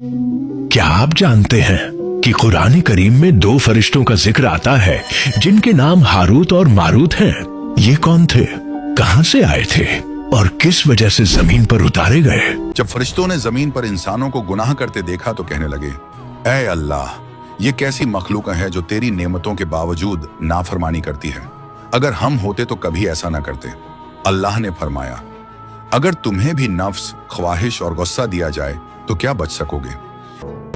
क्या आप जानते हैं कि कुरान करीम में 2 फरिश्तों का जिक्र आता है जिनके नाम हारूत और मारूत हैं? ये कौन थे, कहां से आए थे और किस वजह से जमीन पर उतारे गए? जब फरिश्तों ने जमीन पर इंसानों को गुनाह करते देखा तो कहने लगे, ऐ अल्लाह, ये कैसी मखलूक है जो तेरी नेमतों के बावजूद नाफरमानी करती है। अगर हम होते तो कभी ऐसा ना करते। अल्लाह ने फरमाया, अगर तुम्हें भी नफ्स, ख्वाहिश और गुस्सा दिया जाए तो क्या बच सकोगे।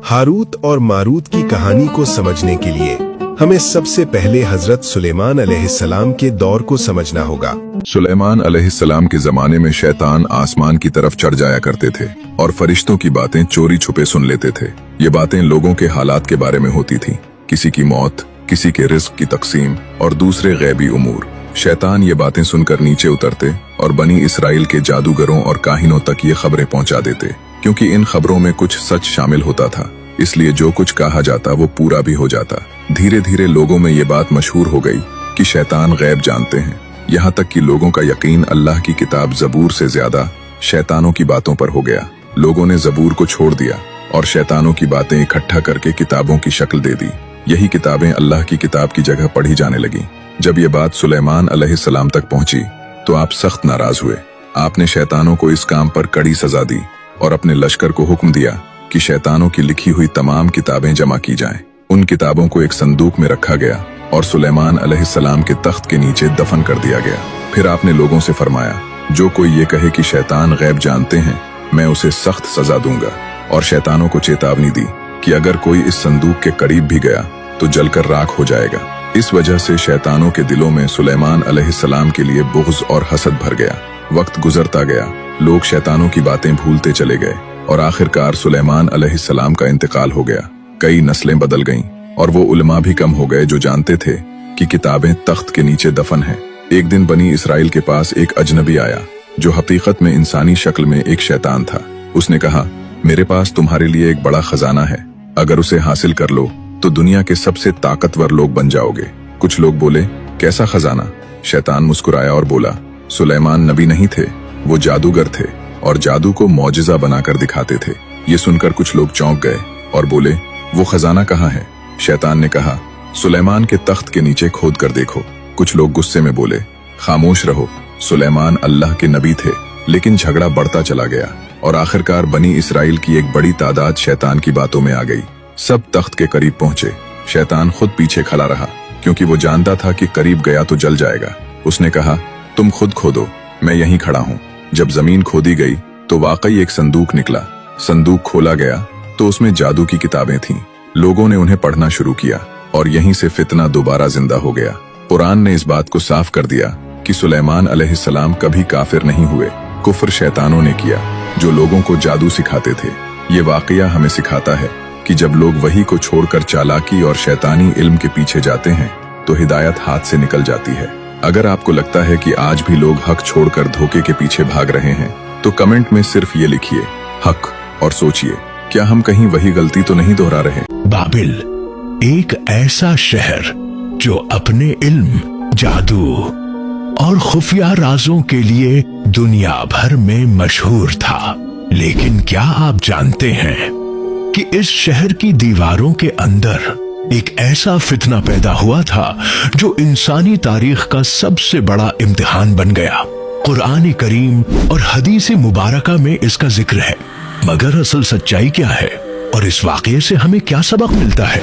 हारूत और मारूत की कहानी को समझने के लिए हमें सबसे पहले हजरत सुलेमान अलैहिस्सलाम के दौर को समझना होगा। सुलेमान अलैहिस्सलाम के जमाने में शैतान आसमान की तरफ चढ़ जाया करते थे और फरिश्तों की बातें चोरी छुपे सुन लेते थे। ये बातें लोगों के हालात के बारे में होती थी, किसी की मौत, किसी के रिस्क की तकसीम और दूसरे गैबी उमूर। शैतान ये बातें सुनकर नीचे उतरते और बनी इसराइल के जादूगरों और काहिनों तक ये खबरें पहुंचा देते। क्योंकि इन खबरों में कुछ सच शामिल होता था, इसलिए जो कुछ कहा जाता वो पूरा भी हो जाता। धीरे धीरे लोगों में ये बात मशहूर हो गई कि शैतान गैब जानते हैं। यहाँ तक कि लोगों का यकीन अल्लाह की किताब ज़बूर से ज्यादा शैतानों की बातों पर हो गया। लोगों ने ज़बूर को छोड़ दिया और शैतानों की बातें इकट्ठा करके किताबों की शक्ल दे दी। यही किताबें अल्लाह की किताब की जगह पढ़ी जाने लगी। जब ये बात सुलेमान अलैहिस्सलाम तक पहुंची तो आप सख्त नाराज हुए। आपने शैतानों को इस काम पर कड़ी सजा दी और अपने लश्कर को हुक्म दिया कि शैतानों की लिखी हुई तमाम किताबें जमा की जाएं। उन किताबों को एक संदूक में रखा गया और सुलेमान अलैहिस्सलाम के तख्त के नीचे दफन कर दिया गया। फिर आपने लोगों से फरमाया, जो कोई ये कहे कि शैतान गैब जानते हैं, मैं उसे सख्त सजा दूंगा। और शैतानों को चेतावनी दी कि अगर कोई इस संदूक के करीब भी गया तो जलकर राख हो जाएगा। इस वजह से शैतानों के दिलों में सुलेमान अलैहिस्सलाम के लिए बुग़्ज़ और हसद भर गया। वक्त गुजरता गया, लोग शैतानों की बातें भूलते चले गए और आखिरकार सुलेमान अलैहिस्सलाम का इंतकाल हो गया। कई नस्लें बदल गईं और वो उलमा भी कम हो गए जो जानते थे कि किताबें तख्त के नीचे दफन हैं। एक दिन बनी इसराइल के पास एक अजनबी आया जो हकीकत में इंसानी शक्ल में एक शैतान था। उसने कहा, मेरे पास तुम्हारे लिए एक बड़ा खजाना है, अगर उसे हासिल कर लो तो दुनिया के सबसे ताकतवर लोग बन जाओगे। कुछ लोग बोले, कैसा खजाना? शैतान मुस्कुराया और बोला, सुलेमान नबी नहीं थे, वो जादूगर थे और जादू को मौजिजा बनाकर दिखाते थे। ये सुनकर कुछ लोग चौंक गए और बोले, वो खजाना कहाँ है? शैतान ने कहा, सुलेमान के तख्त के नीचे खोद कर देखो। कुछ लोग गुस्से में बोले, खामोश रहो, सुलेमान अल्लाह के नबी थे। लेकिन झगड़ा बढ़ता चला गया और आखिरकार बनी इसराइल की एक बड़ी तादाद शैतान की बातों में आ गई। सब तख्त के करीब पहुंचे। शैतान खुद पीछे खड़ा रहा क्योंकि वो जानता था कि करीब गया तो जल जाएगा। उसने कहा, तुम खुद खोदो, मैं यहीं खड़ा हूँ। जब जमीन खोदी गई तो वाकई एक संदूक निकला। संदूक खोला गया तो उसमें जादू की किताबें थीं। लोगों ने उन्हें पढ़ना शुरू किया और यहीं से फितना दोबारा जिंदा हो गया। कुरान ने इस बात को साफ कर दिया कि सुलेमान अलैहिस्सलाम कभी काफिर नहीं हुए। कुफ्र शैतानों ने किया जो लोगों को जादू सिखाते थे। ये वाकया हमें सिखाता है कि जब लोग वही को छोड़कर चालाकी और शैतानी इल्म के पीछे जाते हैं तो हिदायत हाथ से निकल जाती है। अगर आपको लगता है कि आज भी लोग हक छोड़कर धोखे के पीछे भाग रहे हैं तो कमेंट में सिर्फ ये लिखिए, हक, और सोचिए क्या हम कहीं वही गलती तो नहीं दोहरा रहे। बाबिल एक ऐसा शहर जो अपने इल्म, जादू और खुफिया राजों के लिए दुनिया भर में मशहूर था। लेकिन क्या आप जानते हैं कि इस शहर की दीवारों के अंदर एक ऐसा फितना पैदा हुआ था जो इंसानी तारीख का सबसे बड़ा इम्तिहान बन गया। कुरान करीम और हदीस मुबारका में इसका जिक्र है, मगर असल सच्चाई क्या है और इस वाक़ये से हमें क्या सबक मिलता है?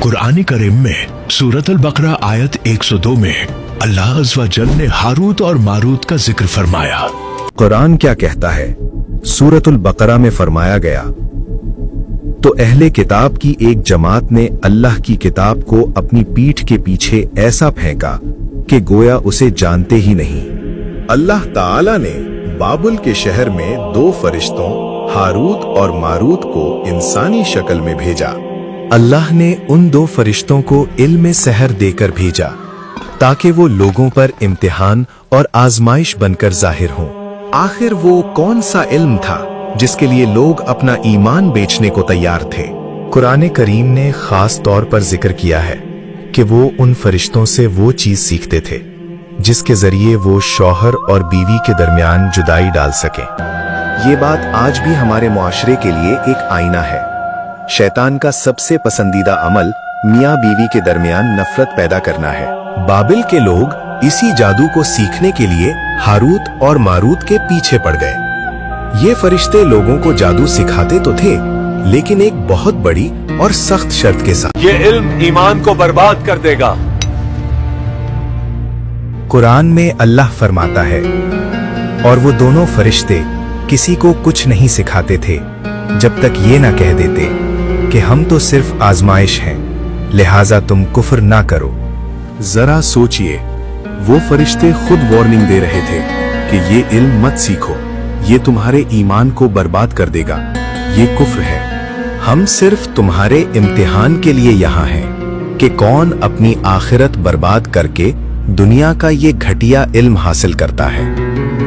कुरान करीम में सूरत अल-बकरा आयत 102 में अल्लाह अज़्ज़ व जल ने हारूत और मारूत का जिक्र फरमाया। कुरान क्या कहता है? सूरत अल-बकरा में फरमाया गया, तो अहले किताब की एक जमात ने अल्लाह की किताब को अपनी पीठ के पीछे ऐसा फेंका कि गोया उसे जानते ही नहीं। अल्लाह ताला ने बाबुल के शहर में 2 फरिश्तों हारूत और मारूत को इंसानी शक्ल में भेजा। अल्लाह ने उन 2 फरिश्तों को इल्म सहर देकर भेजा ताकि वो लोगों पर इम्तिहान और आजमाइश बनकर जाहिर हों। आखिर वो कौन सा इल्म था जिसके लिए लोग अपना ईमान बेचने को तैयार थे? कुरान करीम ने खास तौर पर जिक्र किया है कि वो उन फरिश्तों से वो चीज सीखते थे जिसके जरिए वो शौहर और बीवी के दरमियान जुदाई डाल सके। ये बात आज भी हमारे मुआशरे के लिए एक आईना है। शैतान का सबसे पसंदीदा अमल मियाँ बीवी के दरमियान नफरत पैदा करना है। बाबिल के लोग इसी जादू को सीखने के लिए हारूत और मारूत के पीछे पड़ गए। ये फरिश्ते लोगों को जादू सिखाते तो थे, लेकिन एक बहुत बड़ी और सख्त शर्त के साथ। ये इल्म ईमान को बर्बाद कर देगा। कुरान में अल्लाह फरमाता है, और वो दोनों फरिश्ते किसी को कुछ नहीं सिखाते थे जब तक ये ना कह देते कि हम तो सिर्फ आजमाइश हैं, लिहाजा तुम कुफ्र ना करो। जरा सोचिए, वो फरिश्ते खुद वार्निंग दे रहे थे कि ये इल्म मत सीखो, ये तुम्हारे ईमान को बर्बाद कर देगा, ये कुफ्र है। हम सिर्फ तुम्हारे इम्तिहान के लिए यहाँ हैं कि कौन अपनी आखिरत बर्बाद करके दुनिया का ये घटिया इल्म हासिल करता है।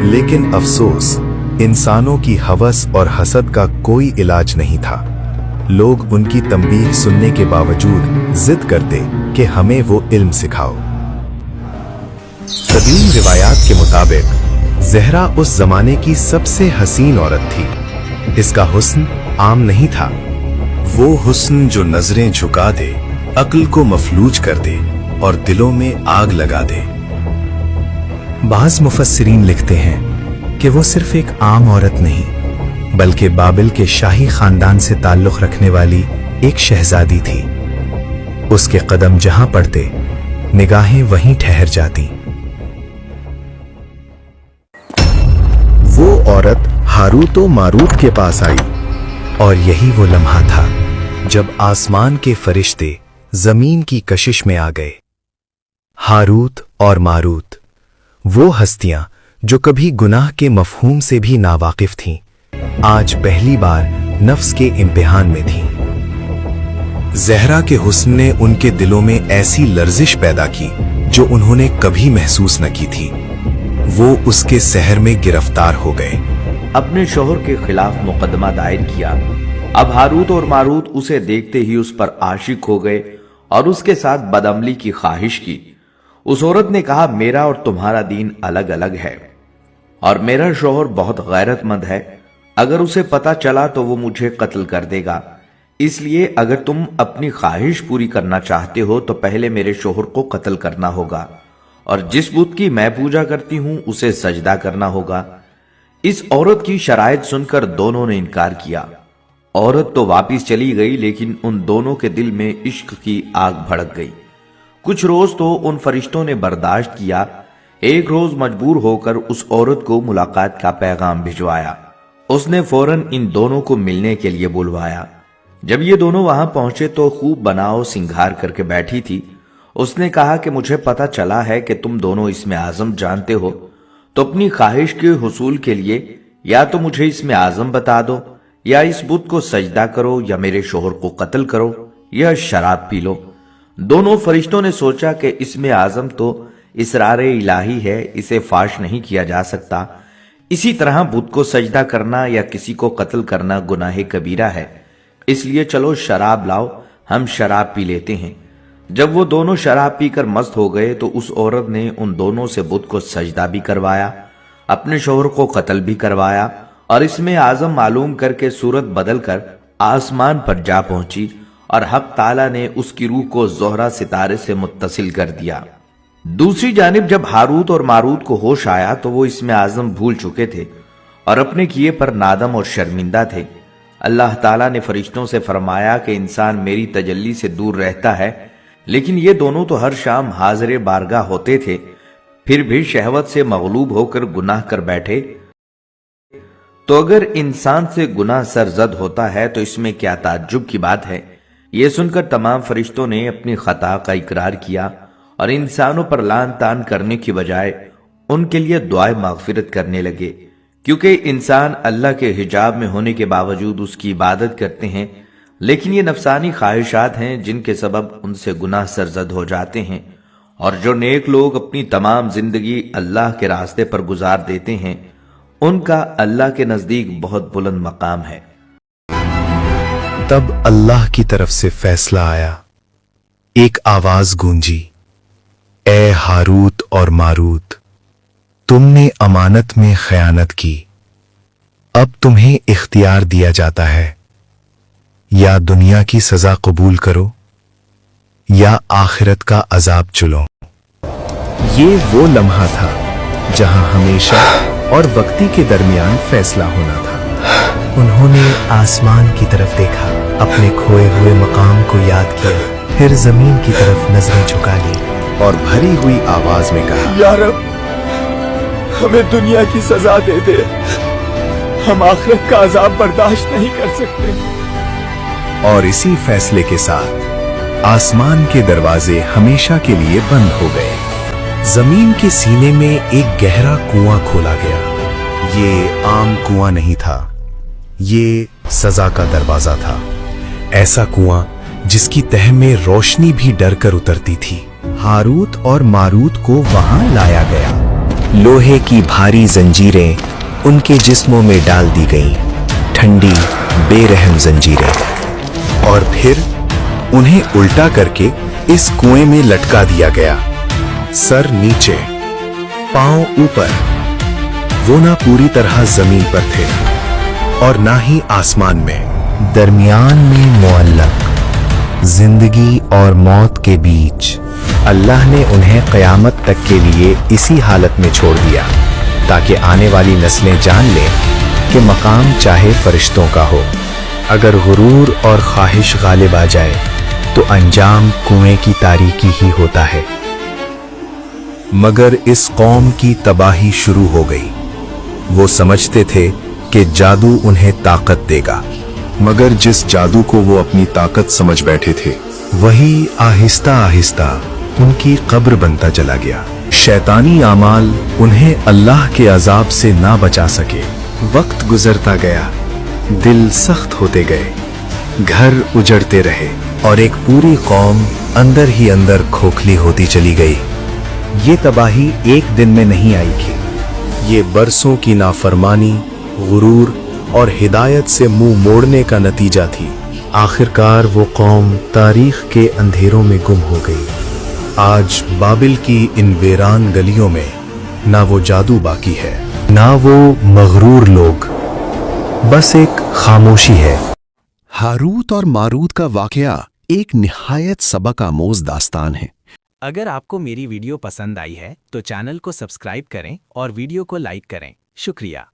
लेकिन अफसोस, इंसानों की हवस और हसद का कोई इलाज नहीं था। लोग उनकी तंबीह सुनने के बावजूद जिद करते कि हमें वो इल्म सिखाओ। कदीम रिवायात के मुताबिक ज़हरा उस जमाने की सबसे हसीन औरत थी। इसका हुस्न आम नहीं था, वो हुस्न जो नजरें झुका दे, अक्ल को मफलूज कर दे और दिलों में आग लगा दे। बाज़ मुफस्सिरीन लिखते हैं कि वो सिर्फ एक आम औरत नहीं, बल्कि बाबिल के शाही खानदान से ताल्लुक रखने वाली एक शहजादी थी। उसके कदम जहां पड़ते, निगाहें वहीं ठहर जाती। वो औरत हारूत और मारूत के पास आई, और यही वो लम्हा था जब आसमान के फरिश्ते जमीन की कशिश में आ गए। हारूत और मारूत, वो हस्तियां जो कभी गुनाह के मफहूम से भी नावाकिफ थीं, आज पहली बार नफ्स के इम्तिहान में थीं। ज़हरा के हुस्न ने उनके दिलों में ऐसी लर्जिश पैदा की जो उन्होंने कभी महसूस न की थी। वो उसके सहर में गिरफ्तार हो गए। अपने शोहर के खिलाफ मुकदमा दायर किया। अब हारूत और मारूत उसे देखते ही उस पर आशिक हो गए और उसके साथ बदअमली की ख्वाहिश की। उस औरत ने कहा, मेरा और तुम्हारा दीन अलग अलग है और मेरा शोहर बहुत गैरतमंद है। अगर उसे पता चला तो वो मुझे कत्ल कर देगा। इसलिए अगर तुम अपनी ख्वाहिश पूरी करना चाहते हो तो पहले मेरे शोहर को कत्ल करना होगा और जिस बुत की मैं पूजा करती हूं उसे सजदा करना होगा। इस औरत की शराइत सुनकर दोनों ने इनकार किया। औरत तो वापिस चली गई, लेकिन उन दोनों के दिल में इश्क की आग भड़क गई। कुछ रोज तो उन फरिश्तों ने बर्दाश्त किया। एक रोज मजबूर होकर उस औरत को मुलाकात का पैगाम भिजवाया। उसने फौरन इन दोनों को मिलने के लिए बुलवाया। जब ये दोनों वहां पहुंचे तो खूब बनाव सिंगार करके बैठी थी। उसने कहा कि मुझे पता चला है कि तुम दोनों इसमें आजम जानते हो, तो अपनी ख्वाहिश के हुसूल के लिए या तो मुझे इसमें आजम बता दो, या इस बुत को सजदा करो, या मेरे शोहर को कत्ल करो, या शराब पी लो। दोनों फरिश्तों ने सोचा कि इसमें आजम तो इसरार इलाही है, इसे फाश नहीं किया जा सकता। इसी तरह बुत को सजदा करना या किसी को कत्ल करना गुनाह कबीरा है, इसलिए चलो शराब लाओ, हम शराब पी लेते हैं। जब वो दोनों शराब पीकर मस्त हो गए तो उस औरत ने उन दोनों से बुत को सजदा भी करवाया, अपने शोहर को कत्ल भी करवाया और इसमें आजम मालूम करके सूरत बदलकर आसमान पर जा पहुंची और हक ताला ने उसकी रूह को ज़ोहरा सितारे से मुत्तसिल कर दिया। दूसरी जानिब जब हारूत और मारूत को होश आया तो वो इसमें आजम भूल चुके थे और अपने किए पर नादम और शर्मिंदा थे। अल्लाह ताला ने फरिश्तों से फरमाया कि इंसान मेरी तजल्ली से दूर रहता है, लेकिन ये दोनों तो हर शाम हाजिर बारगाह होते थे, फिर भी शहवत से मगलूब होकर गुनाह कर बैठे। तो अगर इंसान से गुनाह सरजद होता है तो इसमें क्या ताज्जुब की बात है। ये सुनकर तमाम फरिश्तों ने अपनी खता का इकरार किया और इंसानों पर लान तान करने की बजाय उनके लिए दुआए मागफिरत करने लगे, क्योंकि इंसान अल्लाह के हिजाब में होने के बावजूद उसकी इबादत करते हैं, लेकिन ये नफसानी ख्वाहिशात हैं जिनके सबब उनसे गुनाह सरजद हो जाते हैं। और जो नेक लोग अपनी तमाम जिंदगी अल्लाह के रास्ते पर गुजार देते हैं, उनका अल्लाह के नजदीक बहुत बुलंद मकाम है। तब अल्लाह की तरफ से फैसला आया। एक आवाज गूंजी, ए हारूत और मारूत, तुमने अमानत में खयानत की। अब तुम्हें इख्तियार दिया जाता है, या दुनिया की सजा कबूल करो या आखिरत का अजाब चुनो। ये वो लम्हा था जहां हमेशा और वक्ती के दरमियान फैसला होना था। उन्होंने आसमान की तरफ देखा, अपने खोए हुए मकाम को याद किया, फिर जमीन की तरफ नजरें झुका ली और भरी हुई आवाज में कहा, या रब, हमें दुनिया की सजा दे दे, हम आखिरत का अजाब बर्दाश्त नहीं कर सकते। और इसी फैसले के साथ आसमान के दरवाजे हमेशा के लिए बंद हो गए। जमीन के सीने में एक गहरा कुआं खोला गया। ये आम कुआं नहीं था, ये सजा का दरवाजा था। ऐसा कुआं जिसकी तह में रोशनी भी डर कर उतरती थी। हारूत और मारूत को वहां लाया गया। लोहे की भारी जंजीरें उनके जिस्मों में डाल दी गईं, ठंडी बेरहम जंजीरें। और फिर उन्हें उल्टा करके इस कुएं में लटका दिया गया, सर नीचे, पांव ऊपर। वो ना पूरी तरह जमीन पर थे और ना ही आसमान में। दरमियान में मुअल्लक, जिंदगी और मौत के बीच। अल्लाह ने उन्हें क़यामत तक के लिए इसी हालत में छोड़ दिया ताकि आने वाली नस्लें जान लें कि मकाम चाहे फरिश्तों का हो, अगर गुरूर और ख्वाहिश गालिब आ जाए तो अंजाम कुएं की तारीकी ही होता है। मगर इस कौम की तबाही शुरू हो गई। वो समझते थे कि जादू उन्हें ताकत देगा, मगर जिस जादू को वो अपनी ताकत समझ बैठे थे वही आहिस्ता आहिस्ता उनकी कब्र बनता चला गया। शैतानी आमाल उन्हें अल्लाह के अजाब से ना बचा सके। वक्त गुजरता गया, दिल सख्त होते गए, घर उजड़ते रहे और एक पूरी कौम अंदर ही अंदर खोखली होती चली गई। ये तबाही एक दिन में नहीं आई थी, ये बरसों की नाफरमानी, गुरूर और हिदायत से मुंह मोड़ने का नतीजा थी। आखिरकार वो कौम तारीख के अंधेरों में गुम हो गई। आज बाबिल की इन वीरान गलियों में ना वो जादू बाकी है, ना वो मगरूर लोग, बस एक खामोशी है। हारूत और मारूत का वाकया एक निहायत सबक आमोज दास्तान है। अगर आपको मेरी वीडियो पसंद आई है तो चैनल को सब्सक्राइब करें और वीडियो को लाइक करें। शुक्रिया।